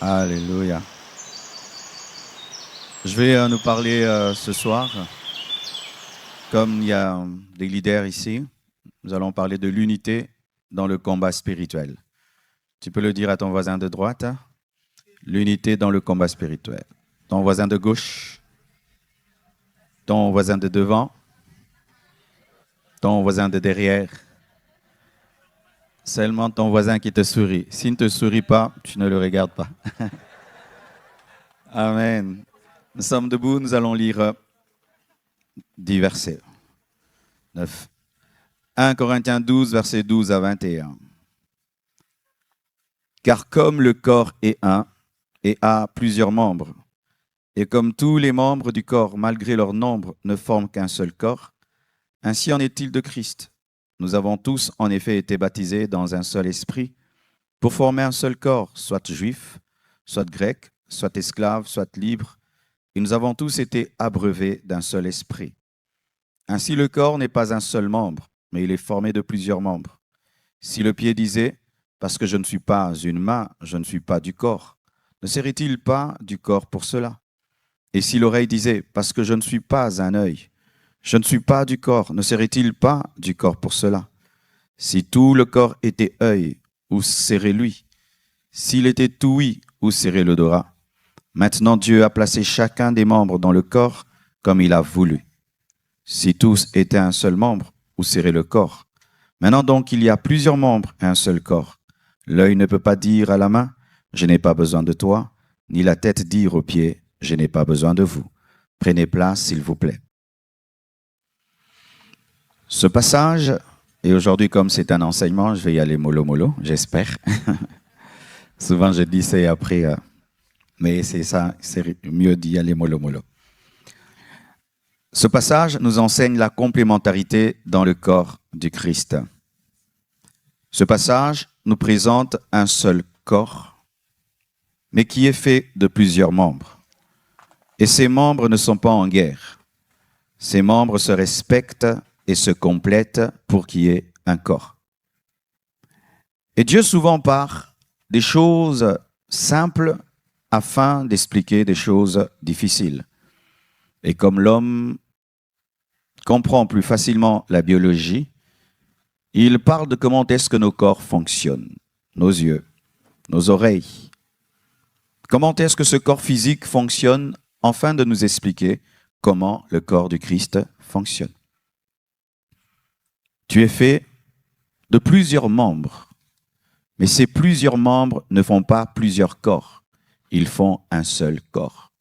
Alléluia. Je vais nous parler ce soir, comme il y a des leaders ici, nous allons parler de l'unité dans le combat spirituel. Tu peux le dire à ton voisin de droite, hein? L'unité dans le combat spirituel. Ton voisin de gauche, ton voisin de devant, ton voisin de derrière. Seulement ton voisin qui te sourit. S'il ne te sourit pas, tu ne le regardes pas. Amen. Nous sommes debout, nous allons lire 10 versets. 9. 1 Corinthiens 12, versets 12 à 21. Car comme le corps est un et a plusieurs membres, et comme tous les membres du corps, malgré leur nombre, ne forment qu'un seul corps, ainsi en est-il de Christ. Nous avons tous en effet été baptisés dans un seul esprit pour former un seul corps, soit juif, soit grec, soit esclave, soit libre, et nous avons tous été abreuvés d'un seul esprit. Ainsi le corps n'est pas un seul membre, mais il est formé de plusieurs membres. Si le pied disait « Parce que je ne suis pas une main, je ne suis pas du corps », ne serait-il pas du corps pour cela? Et si l'oreille disait « Parce que je ne suis pas un œil, je ne suis pas du corps », ne serait-il pas du corps pour cela? Si tout le corps était œil, où serait lui? S'il était tout ouïe, où serait l'odorat? Maintenant Dieu a placé chacun des membres dans le corps comme il a voulu. Si tous étaient un seul membre, où serait le corps? Maintenant donc il y a plusieurs membres et un seul corps. L'œil ne peut pas dire à la main « Je n'ai pas besoin de toi », ni la tête dire aux pieds « Je n'ai pas besoin de vous ». Prenez place s'il vous plaît. Ce passage, et aujourd'hui comme c'est un enseignement, je vais y aller mollo mollo, j'espère. Souvent je dis c'est après, mais c'est ça, c'est mieux d'y aller mollo mollo. Ce passage nous enseigne la complémentarité dans le corps du Christ. Ce passage nous présente un seul corps, mais qui est fait de plusieurs membres. Et ces membres ne sont pas en guerre. Ces membres se respectent et se complètent pour qu'il y ait un corps. Et Dieu souvent part des choses simples afin d'expliquer des choses difficiles. Et comme l'homme comprend plus facilement la biologie, il parle de comment est-ce que nos corps fonctionnent, nos yeux, nos oreilles. Comment est-ce que ce corps physique fonctionne afin de nous expliquer comment le corps du Christ fonctionne. Tu es fait de plusieurs membres, mais ces plusieurs membres ne font pas plusieurs corps, ils font un seul corps.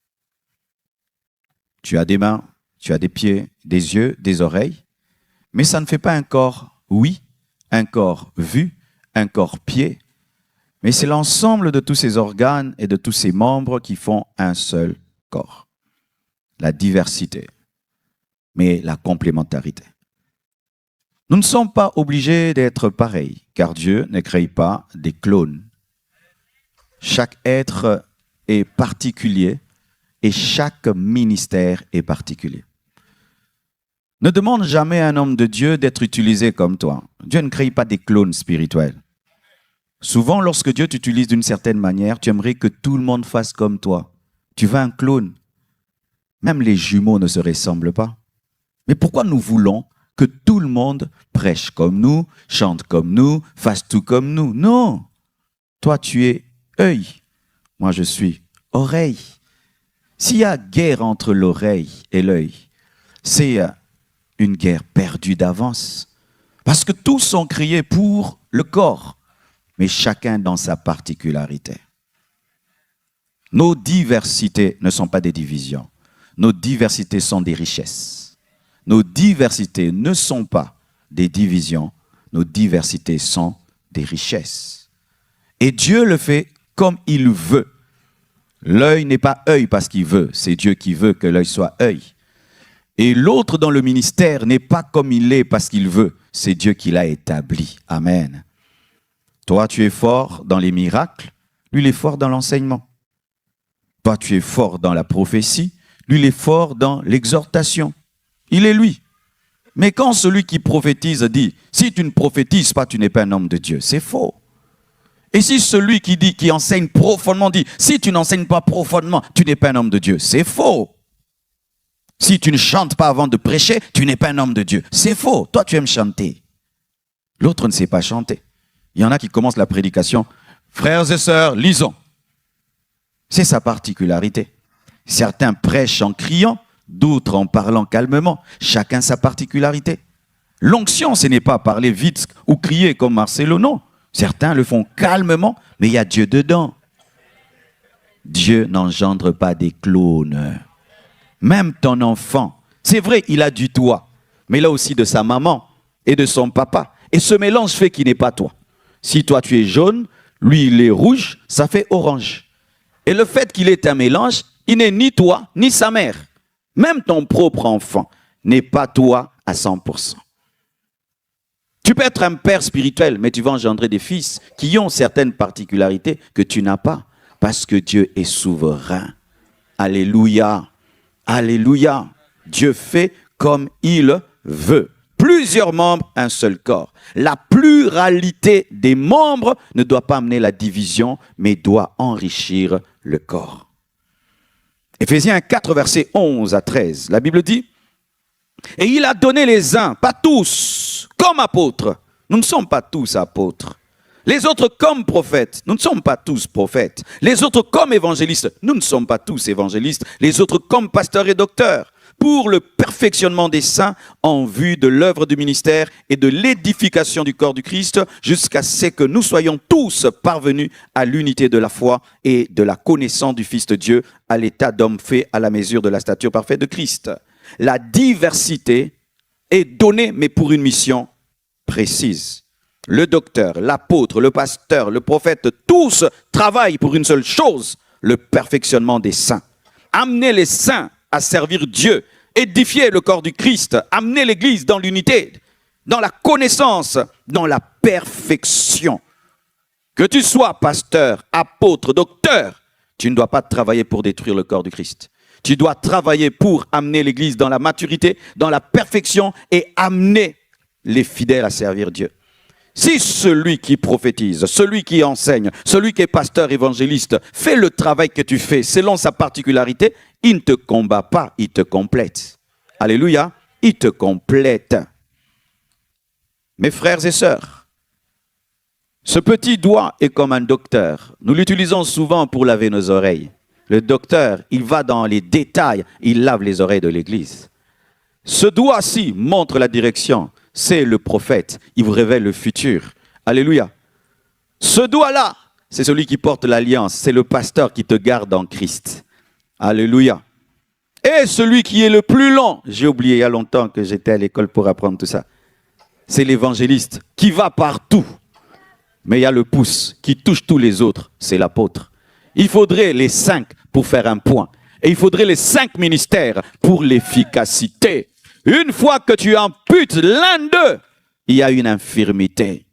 Tu as des mains, tu as des pieds, des yeux, des oreilles, mais ça ne fait pas un corps, oui, un corps vu, un corps pied, mais c'est l'ensemble de tous ces organes et de tous ces membres qui font un seul corps. La diversité, mais la complémentarité. Nous ne sommes pas obligés d'être pareils, car Dieu ne crée pas des clones. Chaque être est particulier et chaque ministère est particulier. Ne demande jamais à un homme de Dieu d'être utilisé comme toi. Dieu ne crée pas des clones spirituels. Souvent, lorsque Dieu t'utilise d'une certaine manière, tu aimerais que tout le monde fasse comme toi. Tu veux un clone. Même les jumeaux ne se ressemblent pas. Mais pourquoi nous voulons que tout le monde prêche comme nous, chante comme nous, fasse tout comme nous? Non. Toi, tu es œil. Moi, je suis oreille. S'il y a guerre entre l'oreille et l'œil, c'est une guerre perdue d'avance. Parce que tous sont créés pour le corps, mais chacun dans sa particularité. Nos diversités ne sont pas des divisions. Nos diversités sont des richesses. Nos diversités ne sont pas des divisions. Nos diversités sont des richesses. Et Dieu le fait comme il veut. L'œil n'est pas œil parce qu'il veut. C'est Dieu qui veut que l'œil soit œil. Et l'autre dans le ministère n'est pas comme il est parce qu'il veut. C'est Dieu qui l'a établi. Amen. Toi, tu es fort dans les miracles. Lui, il est fort dans l'enseignement. Toi, tu es fort dans la prophétie. Lui, il est fort dans l'exhortation. Il est lui. Mais quand celui qui prophétise dit « Si tu ne prophétises pas, tu n'es pas un homme de Dieu », c'est faux. Et si celui qui enseigne profondément dit, si tu n'enseignes pas profondément, tu n'es pas un homme de Dieu. C'est faux. Si tu ne chantes pas avant de prêcher, tu n'es pas un homme de Dieu. C'est faux. Toi, tu aimes chanter. L'autre ne sait pas chanter. Il y en a qui commencent la prédication. Frères et sœurs, lisons. C'est sa particularité. Certains prêchent en criant, d'autres en parlant calmement. Chacun sa particularité. L'onction, ce n'est pas parler vite ou crier comme Marcelo, non. Certains le font calmement, mais il y a Dieu dedans. Dieu n'engendre pas des clones. Même ton enfant, c'est vrai, il a du toi, mais il a aussi de sa maman et de son papa. Et ce mélange fait qu'il n'est pas toi. Si toi tu es jaune, lui il est rouge, ça fait orange. Et le fait qu'il est un mélange, il n'est ni toi, ni sa mère. Même ton propre enfant n'est pas toi à 100%. Tu peux être un père spirituel, mais tu vas engendrer des fils qui ont certaines particularités que tu n'as pas, parce que Dieu est souverain. Alléluia. Alléluia. Dieu fait comme il veut. Plusieurs membres, un seul corps. La pluralité des membres ne doit pas amener la division, mais doit enrichir le corps. Éphésiens 4, versets 11 à 13, la Bible dit, « Et il a donné les uns, pas tous, comme apôtres. » Nous ne sommes pas tous apôtres. Les autres comme prophètes. Nous ne sommes pas tous prophètes. Les autres comme évangélistes. Nous ne sommes pas tous évangélistes. Les autres comme pasteurs et docteurs. Pour le perfectionnement des saints en vue de l'œuvre du ministère et de l'édification du corps du Christ, jusqu'à ce que nous soyons tous parvenus à l'unité de la foi et de la connaissance du Fils de Dieu, à l'état d'homme fait à la mesure de la stature parfaite de Christ. La diversité est donnée, mais pour une mission précise. Le docteur, l'apôtre, le pasteur, le prophète, tous travaillent pour une seule chose, le perfectionnement des saints. Amener les saints à servir Dieu, édifier le corps du Christ, amener l'Église dans l'unité, dans la connaissance, dans la perfection. Que tu sois pasteur, apôtre, docteur, tu ne dois pas travailler pour détruire le corps du Christ. Tu dois travailler pour amener l'Église dans la maturité, dans la perfection et amener les fidèles à servir Dieu. Si celui qui prophétise, celui qui enseigne, celui qui est pasteur évangéliste fait le travail que tu fais selon sa particularité, il ne te combat pas, il te complète. Alléluia, il te complète. Mes frères et sœurs, ce petit doigt est comme un docteur. Nous l'utilisons souvent pour laver nos oreilles. Le docteur, il va dans les détails, il lave les oreilles de l'Église. Ce doigt-ci montre la direction. C'est le prophète, il vous révèle le futur. Alléluia. Ce doigt-là, c'est celui qui porte l'alliance, c'est le pasteur qui te garde en Christ. Alléluia. Et celui qui est le plus long, j'ai oublié il y a longtemps que j'étais à l'école pour apprendre tout ça, c'est l'évangéliste qui va partout. Mais il y a le pouce qui touche tous les autres, c'est l'apôtre. Il faudrait les 5 pour faire un point. Et il faudrait les 5 ministères pour l'efficacité. Une fois que tu amputes l'un d'eux, il y a une infirmité.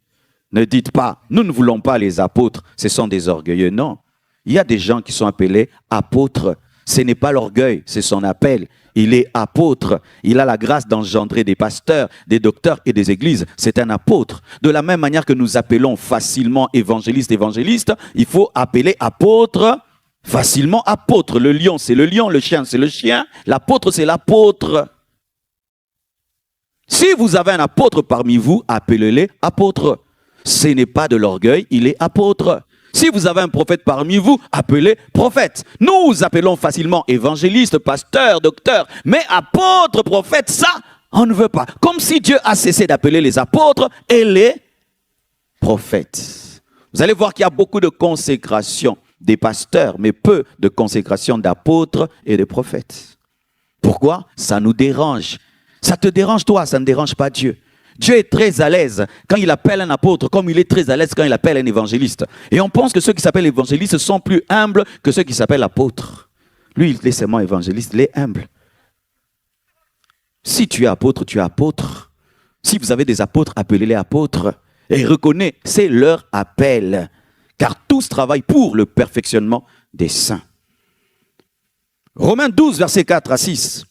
Ne dites pas, nous ne voulons pas les apôtres, ce sont des orgueilleux. Non, il y a des gens qui sont appelés apôtres. Ce n'est pas l'orgueil, c'est son appel. Il est apôtre. Il a la grâce d'engendrer des pasteurs, des docteurs et des églises. C'est un apôtre. De la même manière que nous appelons facilement évangéliste, il faut appeler apôtre facilement apôtre. Le lion, c'est le lion. Le chien, c'est le chien. L'apôtre, c'est l'apôtre. Si vous avez un apôtre parmi vous, appelez-le apôtre. Ce n'est pas de l'orgueil, il est apôtre. Si vous avez un prophète parmi vous, appelez prophète. Nous appelons facilement évangéliste, pasteur, docteur, mais apôtre, prophète, ça, on ne veut pas. Comme si Dieu a cessé d'appeler les apôtres et les prophètes. Vous allez voir qu'il y a beaucoup de consécration des pasteurs, mais peu de consécration d'apôtres et de prophètes. Pourquoi? Ça nous dérange. Ça te dérange toi, ça ne dérange pas Dieu. Dieu est très à l'aise quand il appelle un apôtre, comme il est très à l'aise quand il appelle un évangéliste. Et on pense que ceux qui s'appellent évangélistes sont plus humbles que ceux qui s'appellent apôtres. Lui, il est seulement évangéliste, il est humble. Si tu es apôtre, tu es apôtre. Si vous avez des apôtres, appelez-les apôtres. Et reconnez, c'est leur appel. Car tous travaillent pour le perfectionnement des saints. Romains 12, versets 4 à 6.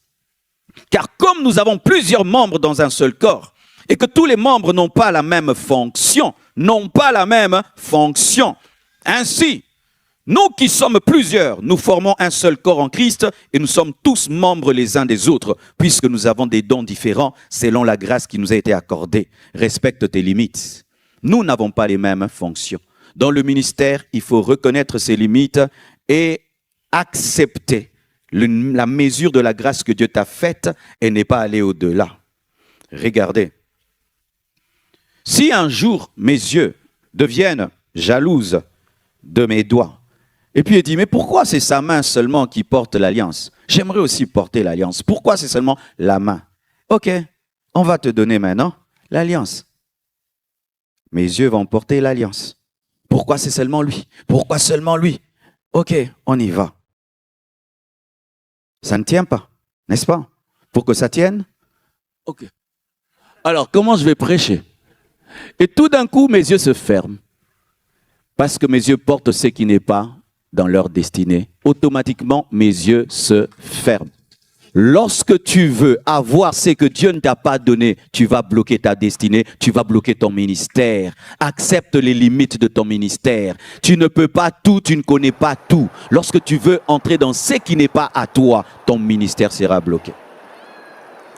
Car comme nous avons plusieurs membres dans un seul corps, Et que tous les membres n'ont pas la même fonction. N'ont pas la même fonction. Ainsi, nous qui sommes plusieurs, nous formons un seul corps en Christ et nous sommes tous membres les uns des autres, puisque nous avons des dons différents selon la grâce qui nous a été accordée. Respecte tes limites. Nous n'avons pas les mêmes fonctions. Dans le ministère, il faut reconnaître ses limites et accepter la mesure de la grâce que Dieu t'a faite et n'est pas aller au-delà. Regardez. Si un jour mes yeux deviennent jalouses de mes doigts, et puis il dit, mais pourquoi c'est sa main seulement qui porte l'alliance? J'aimerais aussi porter l'alliance. Pourquoi c'est seulement la main? Ok, on va te donner maintenant l'alliance. Mes yeux vont porter l'alliance. Pourquoi c'est seulement lui? Pourquoi seulement lui? Ok, on y va. Ça ne tient pas, n'est-ce pas? Pour que ça tienne? Ok. Alors, comment je vais prêcher? Et tout d'un coup, mes yeux se ferment. Parce que mes yeux portent ce qui n'est pas dans leur destinée. Automatiquement, mes yeux se ferment. Lorsque tu veux avoir ce que Dieu ne t'a pas donné, tu vas bloquer ta destinée, tu vas bloquer ton ministère. Accepte les limites de ton ministère. Tu ne peux pas tout, tu ne connais pas tout. Lorsque tu veux entrer dans ce qui n'est pas à toi, ton ministère sera bloqué.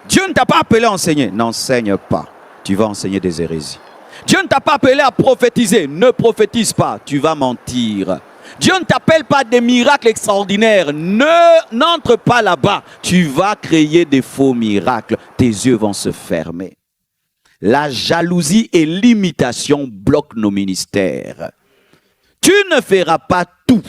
Dieu ne t'a pas appelé à enseigner, n'enseigne pas. Tu vas enseigner des hérésies. Dieu ne t'a pas appelé à prophétiser, ne prophétise pas, tu vas mentir. Dieu ne t'appelle pas des miracles extraordinaires. N'entre pas là-bas. Tu vas créer des faux miracles. Tes yeux vont se fermer. La jalousie et l'imitation bloquent nos ministères. Tu ne feras pas tout.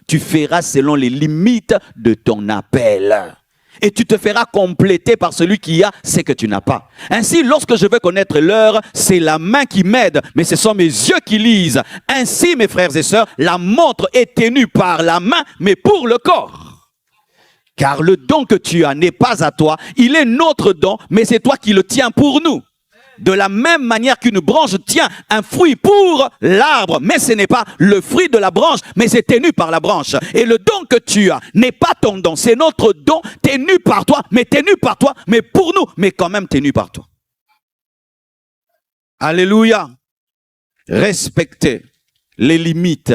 Tu feras selon les limites de ton appel. Et tu te feras compléter par celui qui a ce que tu n'as pas. Ainsi, lorsque je veux connaître l'heure, c'est la main qui m'aide, mais ce sont mes yeux qui lisent. Ainsi, mes frères et sœurs, la montre est tenue par la main, mais pour le corps. Car le don que tu as n'est pas à toi, il est notre don, mais c'est toi qui le tiens pour nous. De la même manière qu'une branche tient un fruit pour l'arbre, mais ce n'est pas le fruit de la branche, mais c'est tenu par la branche. Et le don que tu as n'est pas ton don, c'est notre don tenu par toi, mais pour nous, mais quand même tenu par toi. Alléluia. Respectez les limites.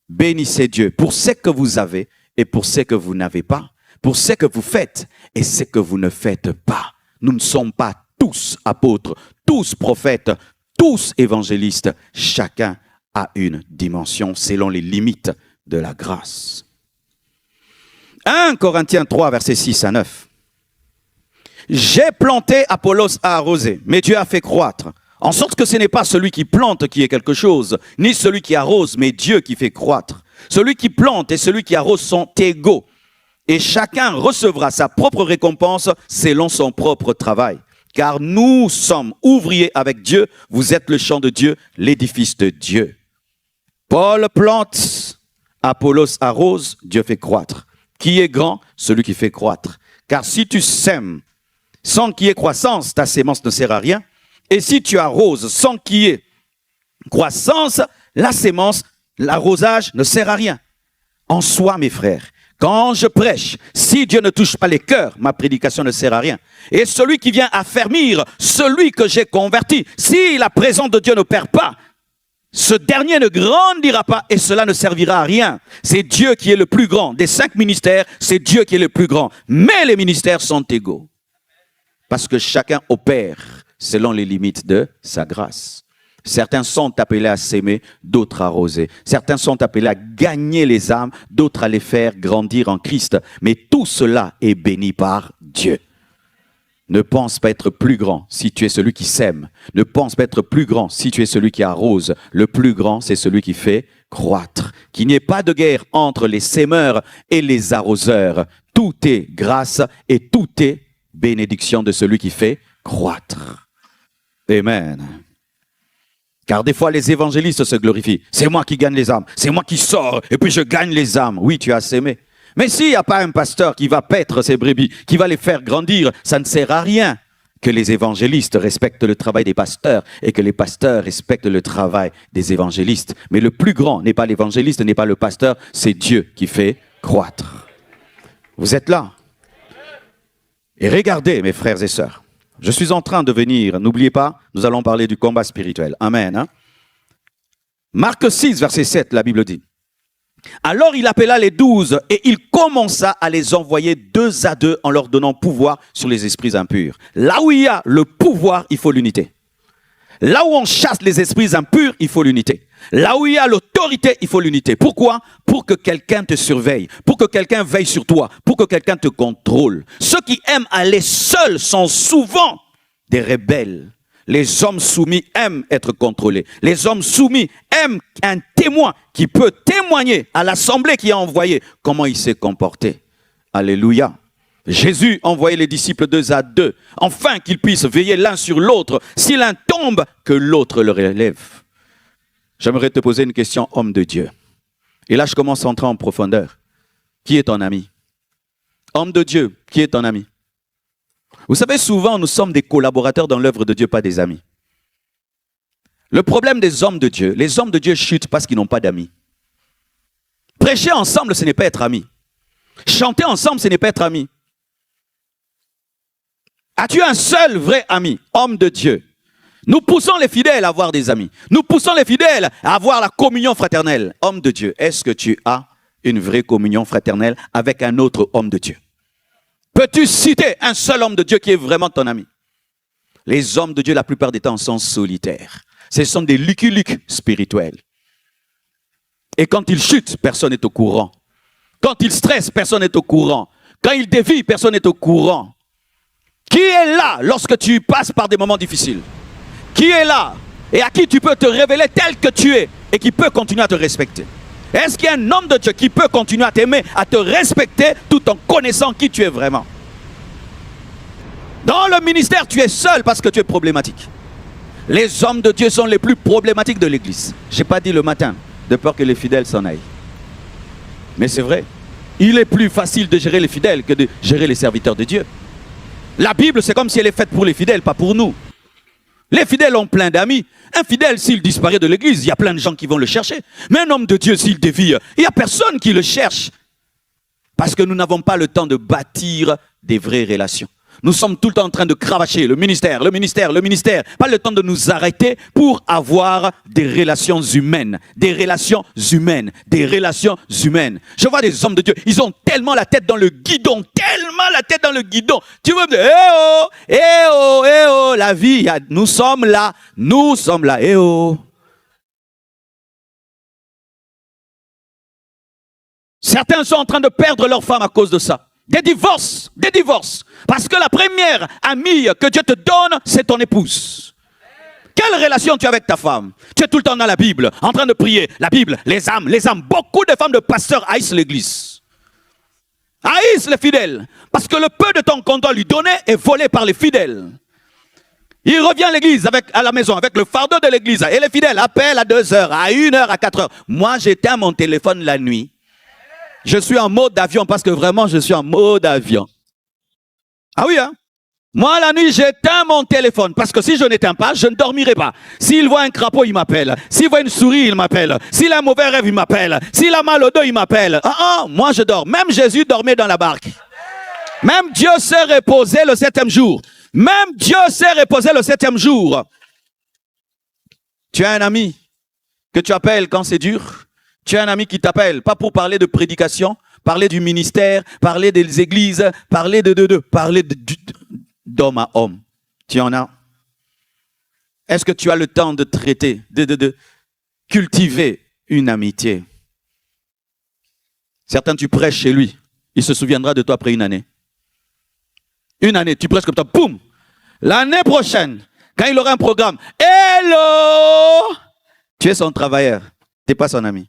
Bénissez Dieu pour ce que vous avez et pour ce que vous n'avez pas, pour ce que vous faites et ce que vous ne faites pas. Nous ne sommes pas tous apôtres, tous prophètes, tous évangélistes. Chacun a une dimension selon les limites de la grâce. 1 Corinthiens 3, versets 6 à 9. J'ai planté, Apollos a arrosé, mais Dieu a fait croître. En sorte que ce n'est pas celui qui plante qui est quelque chose, ni celui qui arrose, mais Dieu qui fait croître. Celui qui plante et celui qui arrose sont égaux. Et chacun recevra sa propre récompense selon son propre travail. Car nous sommes ouvriers avec Dieu, vous êtes le champ de Dieu, l'édifice de Dieu. Paul plante, Apollos arrose, Dieu fait croître. Qui est grand? Celui qui fait croître. Car si tu sèmes sans qu'il y ait croissance, ta sémence ne sert à rien. Et si tu arroses sans qu'il y ait croissance, la sémence, l'arrosage ne sert à rien. En soi, mes frères, quand je prêche, si Dieu ne touche pas les cœurs, ma prédication ne sert à rien. Et celui qui vient affermir celui que j'ai converti, si la présence de Dieu n'opère pas, ce dernier ne grandira pas et cela ne servira à rien. C'est Dieu qui est le plus grand. Des 5 ministères, c'est Dieu qui est le plus grand. Mais les ministères sont égaux. Parce que chacun opère selon les limites de sa grâce. Certains sont appelés à s'aimer, d'autres à arroser. Certains sont appelés à gagner les âmes, d'autres à les faire grandir en Christ. Mais tout cela est béni par Dieu. Ne pense pas être plus grand si tu es celui qui sème. Ne pense pas être plus grand si tu es celui qui arrose. Le plus grand, c'est celui qui fait croître. Qu'il n'y ait pas de guerre entre les sémeurs et les arroseurs. Tout est grâce et tout est bénédiction de celui qui fait croître. Amen. Car des fois, les évangélistes se glorifient. C'est moi qui gagne les âmes. C'est moi qui sors et puis je gagne les âmes. Oui, tu as sémé. Mais s'il n'y a pas un pasteur qui va paître ses brebis, qui va les faire grandir, ça ne sert à rien que les évangélistes respectent le travail des pasteurs et que les pasteurs respectent le travail des évangélistes. Mais le plus grand n'est pas l'évangéliste, n'est pas le pasteur, c'est Dieu qui fait croître. Vous êtes là? Et regardez, mes frères et sœurs, Je suis en train de venir. N'oubliez pas, nous allons parler du combat spirituel. Amen. Hein? Marc 6, verset 7, la Bible dit. Alors il appela les 12 et il commença à les envoyer 2 à 2 en leur donnant pouvoir sur les esprits impurs. Là où il y a le pouvoir, il faut l'unité. Là où on chasse les esprits impurs, il faut l'unité. Là où il y a l'autorité, il faut l'unité. Pourquoi? Pour que quelqu'un te surveille, pour que quelqu'un veille sur toi, pour que quelqu'un te contrôle. Ceux qui aiment aller seuls sont souvent des rebelles. Les hommes soumis aiment être contrôlés. Les hommes soumis aiment un témoin qui peut témoigner à l'assemblée qui a envoyé comment il s'est comporté. Alléluia. Jésus envoyait les disciples 2 à 2, afin qu'ils puissent veiller l'un sur l'autre. Si l'un tombe, que l'autre le relève. J'aimerais te poser une question, homme de Dieu. Et là, je commence à entrer en profondeur. Qui est ton ami? Homme de Dieu, qui est ton ami? Vous savez, souvent, nous sommes des collaborateurs dans l'œuvre de Dieu, pas des amis. Le problème des hommes de Dieu, les hommes de Dieu chutent parce qu'ils n'ont pas d'amis. Prêcher ensemble, ce n'est pas être amis. Chanter ensemble, ce n'est pas être amis. As-tu un seul vrai ami, homme de Dieu? Nous poussons les fidèles à avoir des amis. Nous poussons les fidèles à avoir la communion fraternelle. Homme de Dieu, est-ce que tu as une vraie communion fraternelle avec un autre homme de Dieu? Peux-tu citer un seul homme de Dieu qui est vraiment ton ami? Les hommes de Dieu, la plupart des temps, sont solitaires. Ce sont des lucky-lucky spirituels. Et quand ils chutent, personne n'est au courant. Quand ils stressent, personne n'est au courant. Quand ils dévient, personne n'est au courant. Qui est là lorsque tu passes par des moments difficiles? Qui est là et à qui tu peux te révéler tel que tu es et qui peut continuer à te respecter? Est-ce qu'il y a un homme de Dieu qui peut continuer à t'aimer, à te respecter tout en connaissant qui tu es vraiment? Dans le ministère, tu es seul parce que tu es problématique. Les hommes de Dieu sont les plus problématiques de l'église. Je n'ai pas dit le matin, de peur que les fidèles s'en aillent. Mais c'est vrai. Il est plus facile de gérer les fidèles que de gérer les serviteurs de Dieu. La Bible, c'est comme si elle est faite pour les fidèles, pas pour nous. Les fidèles ont plein d'amis. Un fidèle, s'il disparaît de l'église, il y a plein de gens qui vont le chercher. Mais un homme de Dieu, s'il dévie, il n'y a personne qui le cherche. Parce que nous n'avons pas le temps de bâtir des vraies relations. Nous sommes tout le temps en train de cravacher le ministère, le ministère, le ministère. Pas le temps de nous arrêter pour avoir des relations humaines. Des relations humaines. Des relations humaines. Je vois des hommes de Dieu, ils ont tellement la tête dans le guidon. Tellement la tête dans le guidon. Tu veux me dire, eh oh, eh oh, eh oh, la vie, nous sommes là, eh oh. Certains sont en train de perdre leur femme à cause de ça. Des divorces. Parce que la première amie que Dieu te donne, c'est ton épouse. Quelle relation tu as avec ta femme? Tu es tout le temps dans la Bible, en train de prier. La Bible, les âmes. Beaucoup de femmes de pasteurs haïssent l'église. Haïssent les fidèles. Parce que le peu de temps qu'on doit lui donner est volé par les fidèles. Il revient à l'église, à la maison, avec le fardeau de l'église. Et les fidèles appellent à 2 heures, à 1 heure, à 4 heures. Moi, j'éteins mon téléphone la nuit. Je suis en mode avion parce que vraiment, je suis en mode avion. Ah oui, hein? Moi, la nuit, j'éteins mon téléphone parce que si je n'éteins pas, je ne dormirai pas. S'il voit un crapaud, il m'appelle. S'il voit une souris, il m'appelle. S'il a un mauvais rêve, il m'appelle. S'il a mal au dos, il m'appelle. Moi, je dors. Même Jésus dormait dans la barque. Même Dieu s'est reposé le 7e jour. Même Dieu s'est reposé le 7e jour. Tu as un ami que tu appelles quand c'est dur. Tu as un ami qui t'appelle, pas pour parler de prédication, parler du ministère, parler des églises, parler d'homme à homme. Tu en as? Est-ce que tu as le temps de traiter, de cultiver une amitié? Certains, tu prêches chez lui, il se souviendra de toi après une année. Une année, tu prêches comme toi, boum! L'année prochaine, quand il aura un programme, hello! Tu es son travailleur, tu n'es pas son ami.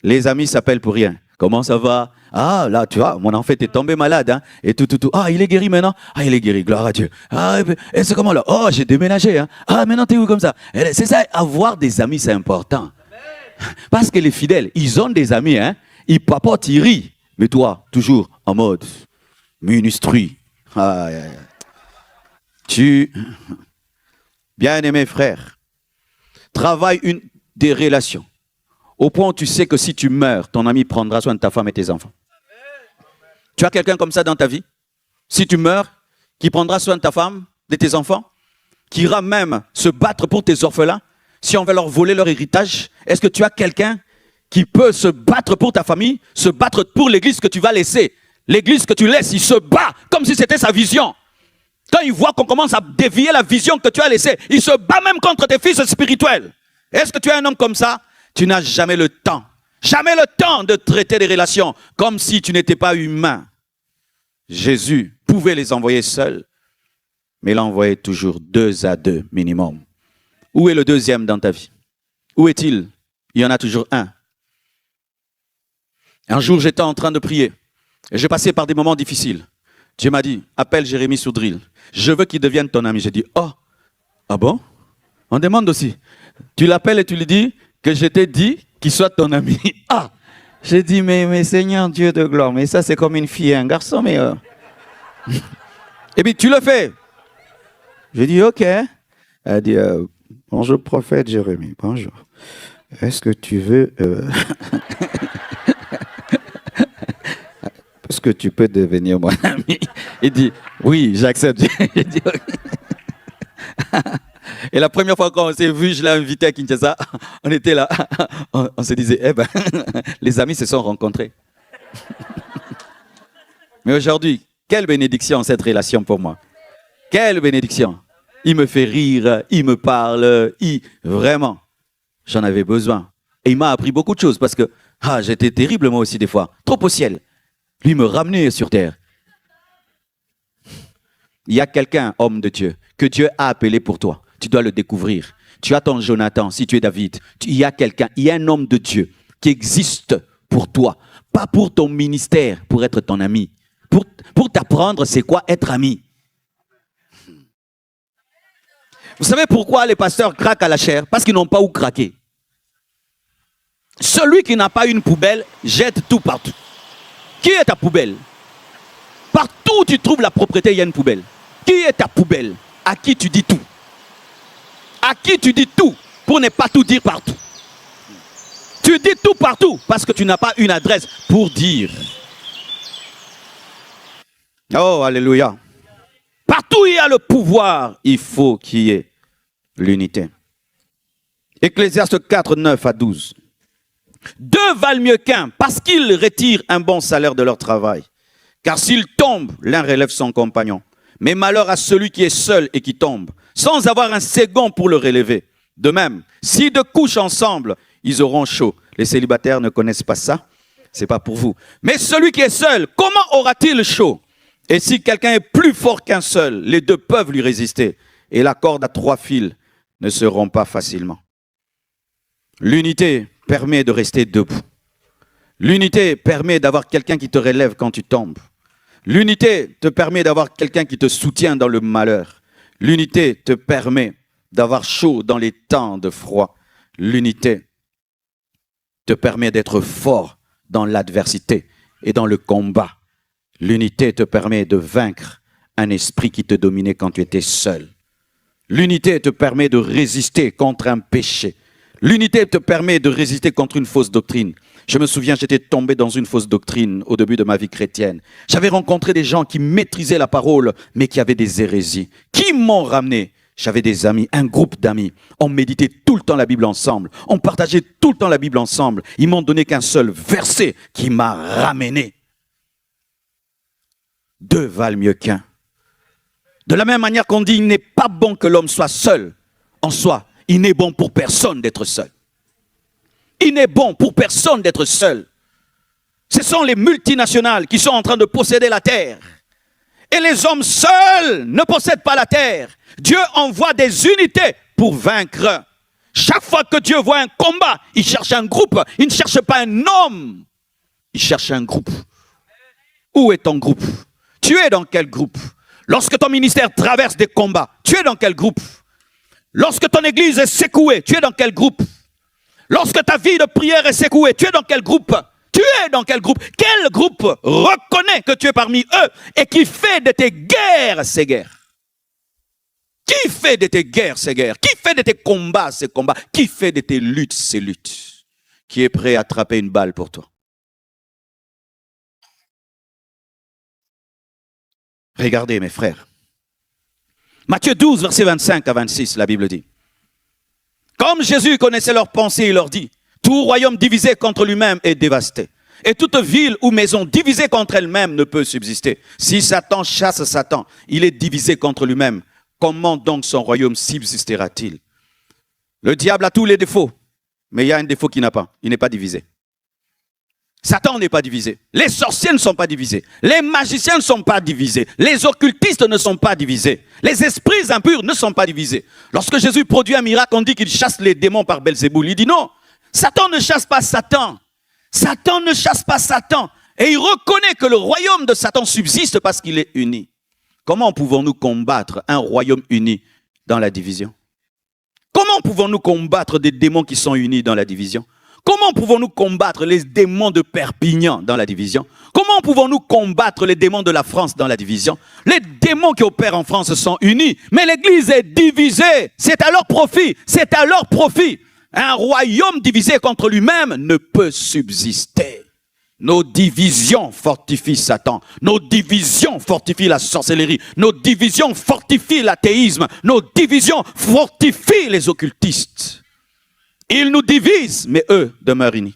Les amis s'appellent pour rien. Comment ça va? Ah, là, tu vois, mon enfant est tombé malade. Hein, et tout. Ah, il est guéri maintenant? Ah, il est guéri, gloire à Dieu. Ah, et c'est comment là? Oh, j'ai déménagé. Hein. Ah, maintenant, t'es où comme ça? C'est ça, avoir des amis, c'est important. Parce que les fidèles, ils ont des amis. Hein, ils papotent, ils rient. Mais toi, toujours en mode ministry. Ah, bien-aimé frère, travaille des relations. Au point où tu sais que si tu meurs, ton ami prendra soin de ta femme et tes enfants. Tu as quelqu'un comme ça dans ta vie? Si tu meurs, qui prendra soin de ta femme, de tes enfants, qui ira même se battre pour tes orphelins, si on va leur voler leur héritage? Est-ce que tu as quelqu'un qui peut se battre pour ta famille, se battre pour l'église que tu vas laisser? L'église que tu laisses, il se bat comme si c'était sa vision. Quand il voit qu'on commence à dévier la vision que tu as laissée, il se bat même contre tes fils spirituels. Est-ce que tu es un homme comme ça? Tu n'as jamais le temps de traiter des relations comme si tu n'étais pas humain. Jésus pouvait les envoyer seuls, mais il envoyait toujours 2 à 2 minimum. Où est le deuxième dans ta vie? Où est-il? Il y en a toujours un. Un jour, j'étais en train de prier et j'ai passé par des moments difficiles. Dieu m'a dit, appelle Jérémie Soudril. Je veux qu'il devienne ton ami. J'ai dit, oh, ah bon? On demande aussi. Tu l'appelles et tu lui dis que je t'ai dit qu'il soit ton ami. Ah! J'ai dit, mais Seigneur Dieu de gloire, mais ça c'est comme une fille et un garçon, mais... Et puis tu le fais. J'ai dit, ok. Elle dit, bonjour prophète Jérémie, bonjour. Est-ce que tu veux... Est-ce que tu peux devenir mon ami? Il dit, oui, j'accepte. J'ai dit, ok. Et la première fois qu'on s'est vu, je l'ai invité à Kinshasa. On était là, on se disait, eh ben, les amis se sont rencontrés. Mais aujourd'hui, quelle bénédiction cette relation pour moi. Quelle bénédiction. Il me fait rire, il me parle, vraiment, j'en avais besoin. Et il m'a appris beaucoup de choses parce que j'étais terrible moi aussi des fois, trop au ciel. Lui me ramenait sur terre. Il y a quelqu'un, homme de Dieu, que Dieu a appelé pour toi. Tu dois le découvrir. Tu as ton Jonathan, si tu es David. Il y a quelqu'un, il y a un homme de Dieu qui existe pour toi. Pas pour ton ministère, pour être ton ami. Pour t'apprendre c'est quoi être ami. Vous savez pourquoi les pasteurs craquent à la chair? Parce qu'ils n'ont pas où craquer. Celui qui n'a pas une poubelle, jette tout partout. Qui est ta poubelle? Partout où tu trouves la propriété, il y a une poubelle. Qui est ta poubelle? À qui tu dis tout? À qui tu dis tout pour ne pas tout dire partout? Tu dis tout partout parce que tu n'as pas une adresse pour dire. Oh, alléluia. Partout où il y a le pouvoir, il faut qu'il y ait l'unité. Ecclésiaste 4, 9 à 12. 2 valent mieux qu'un parce qu'ils retirent un bon salaire de leur travail. Car s'il tombe, l'un relève son compagnon. Mais malheur à celui qui est seul et qui tombe, sans avoir un second pour le relever. De même, si 2 couchent ensemble, ils auront chaud. Les célibataires ne connaissent pas ça. C'est pas pour vous. Mais celui qui est seul, comment aura-t-il chaud? Et si quelqu'un est plus fort qu'un seul, les 2 peuvent lui résister. Et la corde à 3 fils ne se rompt pas facilement. L'unité permet de rester debout. L'unité permet d'avoir quelqu'un qui te relève quand tu tombes. L'unité te permet d'avoir quelqu'un qui te soutient dans le malheur. L'unité te permet d'avoir chaud dans les temps de froid. L'unité te permet d'être fort dans l'adversité et dans le combat. L'unité te permet de vaincre un esprit qui te dominait quand tu étais seul. L'unité te permet de résister contre un péché. L'unité te permet de résister contre une fausse doctrine. Je me souviens, j'étais tombé dans une fausse doctrine au début de ma vie chrétienne. J'avais rencontré des gens qui maîtrisaient la parole, mais qui avaient des hérésies. Qui m'ont ramené? J'avais des amis, un groupe d'amis. On méditait tout le temps la Bible ensemble. On partageait tout le temps la Bible ensemble. Ils m'ont donné qu'un seul verset qui m'a ramené. 2 valent mieux qu'un. De la même manière qu'on dit, il n'est pas bon que l'homme soit seul en soi. Il n'est bon pour personne d'être seul. Il n'est bon pour personne d'être seul. Ce sont les multinationales qui sont en train de posséder la terre. Et les hommes seuls ne possèdent pas la terre. Dieu envoie des unités pour vaincre. Chaque fois que Dieu voit un combat, il cherche un groupe. Il ne cherche pas un homme. Il cherche un groupe. Où est ton groupe? Tu es dans quel groupe? Lorsque ton ministère traverse des combats, tu es dans quel groupe? Lorsque ton église est secouée, tu es dans quel groupe? Lorsque ta vie de prière est secouée, tu es dans quel groupe? Tu es dans quel groupe? Quel groupe reconnaît que tu es parmi eux et qui fait de tes guerres ces guerres? Qui fait de tes guerres ces guerres? Qui fait de tes combats ces combats? Qui fait de tes luttes ces luttes? Qui est prêt à attraper une balle pour toi? Regardez mes frères, Matthieu 12, versets 25 à 26, la Bible dit. Comme Jésus connaissait leurs pensées, il leur dit, tout royaume divisé contre lui-même est dévasté. Et toute ville ou maison divisée contre elle-même ne peut subsister. Si Satan chasse Satan, il est divisé contre lui-même. Comment donc son royaume subsistera-t-il? Le diable a tous les défauts, mais il y a un défaut qu'il n'a pas. Il n'est pas divisé. Satan n'est pas divisé. Les sorciers ne sont pas divisés. Les magiciens ne sont pas divisés. Les occultistes ne sont pas divisés. Les esprits impurs ne sont pas divisés. Lorsque Jésus produit un miracle, on dit qu'il chasse les démons par Belzéboul. Il dit non, Satan ne chasse pas Satan. Satan ne chasse pas Satan. Et il reconnaît que le royaume de Satan subsiste parce qu'il est uni. Comment pouvons-nous combattre un royaume uni dans la division? Comment pouvons-nous combattre des démons qui sont unis dans la division? Comment pouvons-nous combattre les démons de Perpignan dans la division? Comment pouvons-nous combattre les démons de la France dans la division? Les démons qui opèrent en France sont unis, mais l'Église est divisée. C'est à leur profit. C'est à leur profit. Un royaume divisé contre lui-même ne peut subsister. Nos divisions fortifient Satan. Nos divisions fortifient la sorcellerie. Nos divisions fortifient l'athéisme. Nos divisions fortifient les occultistes. Ils nous divisent, mais eux demeurent unis.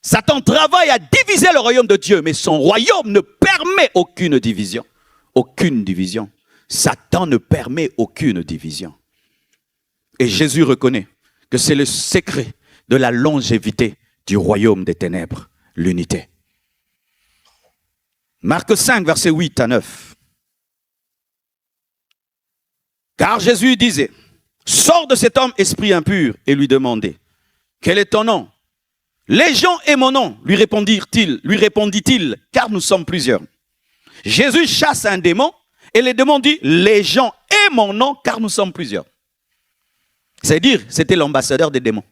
Satan travaille à diviser le royaume de Dieu, mais son royaume ne permet aucune division. Aucune division. Satan ne permet aucune division. Et Jésus reconnaît que c'est le secret de la longévité du royaume des ténèbres, l'unité. Marc 5, versets 8 à 9. Car Jésus disait, « Sors de cet homme esprit impur » et lui demandait, « Quel est ton nom ?» « Légion est mon nom, lui répondit-il, car nous sommes plusieurs. Jésus chasse un démon et le démon dit, « Légion est mon nom, car nous sommes plusieurs. » C'est-à-dire, c'était l'ambassadeur des démons.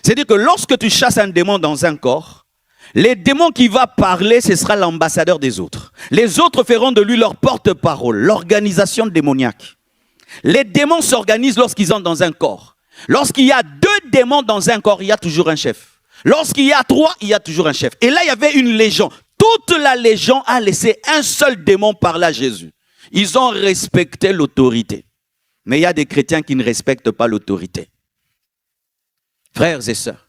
C'est-à-dire que lorsque tu chasses un démon dans un corps, les démons qui vont parler, ce sera l'ambassadeur des autres. Les autres feront de lui leur porte-parole, l'organisation démoniaque. Les démons s'organisent lorsqu'ils entrent dans un corps. Lorsqu'il y a 2 démons dans un corps, il y a toujours un chef. Lorsqu'il y a 3, il y a toujours un chef. Et là, il y avait une légion. Toute la légion a laissé un seul démon parler à Jésus. Ils ont respecté l'autorité. Mais il y a des chrétiens qui ne respectent pas l'autorité. Frères et sœurs,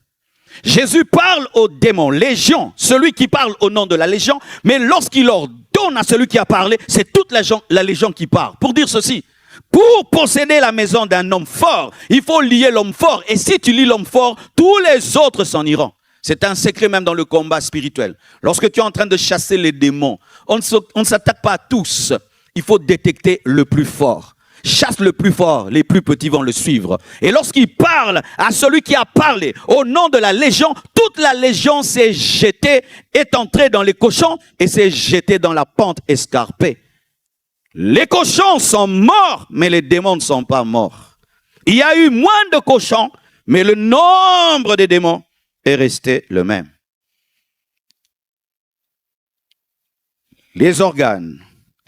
Jésus parle aux démons, légion, celui qui parle au nom de la légion, mais lorsqu'il ordonne à celui qui a parlé, c'est toute la légion qui parle. Pour dire ceci, pour posséder la maison d'un homme fort, il faut lier l'homme fort. Et si tu lis l'homme fort, tous les autres s'en iront. C'est un secret même dans le combat spirituel. Lorsque tu es en train de chasser les démons, on ne s'attaque pas à tous. Il faut détecter le plus fort. Chasse le plus fort, les plus petits vont le suivre. Et lorsqu'il parle à celui qui a parlé au nom de la légion, toute la légion s'est jetée, est entrée dans les cochons et s'est jetée dans la pente escarpée. Les cochons sont morts, mais les démons ne sont pas morts. Il y a eu moins de cochons, mais le nombre des démons est resté le même. Les organes,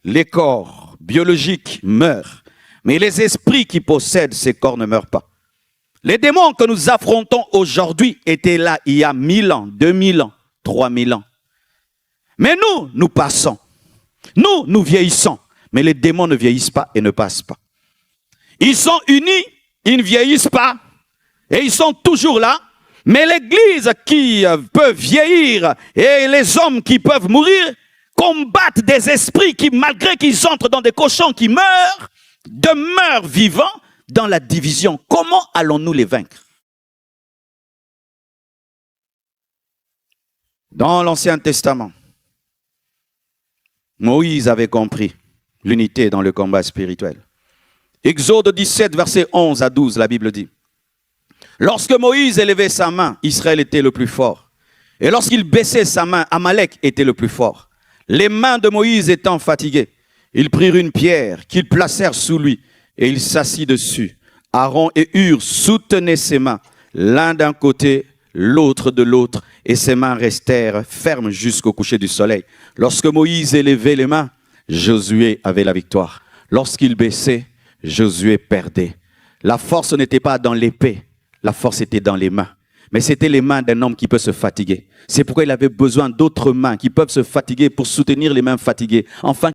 les corps biologiques meurent, mais les esprits qui possèdent ces corps ne meurent pas. Les démons que nous affrontons aujourd'hui étaient là il y a 1000 ans, 2000 ans, 3000 ans. Mais nous passons. Nous vieillissons. Mais les démons ne vieillissent pas et ne passent pas. Ils sont unis, ils ne vieillissent pas. Et ils sont toujours là. Mais l'église qui peut vieillir et les hommes qui peuvent mourir combattent des esprits qui, malgré qu'ils entrent dans des cochons qui meurent, demeurent vivants dans la division. Comment allons-nous les vaincre? Dans l'Ancien Testament, Moïse avait compris l'unité dans le combat spirituel. Exode 17, versets 11 à 12, la Bible dit, « Lorsque Moïse élevait sa main, Israël était le plus fort. Et lorsqu'il baissait sa main, Amalek était le plus fort. Les mains de Moïse étant fatiguées, ils prirent une pierre qu'ils placèrent sous lui et il s'assit dessus. Aaron et Hur soutenaient ses mains, l'un d'un côté, l'autre de l'autre, et ses mains restèrent fermes jusqu'au coucher du soleil. Lorsque Moïse élevait les mains, Josué avait la victoire. Lorsqu'il baissait, Josué perdait. La force n'était pas dans l'épée, la force était dans les mains. Mais c'était les mains d'un homme qui peut se fatiguer. C'est pourquoi il avait besoin d'autres mains qui peuvent se fatiguer pour soutenir les mains fatiguées. Enfin,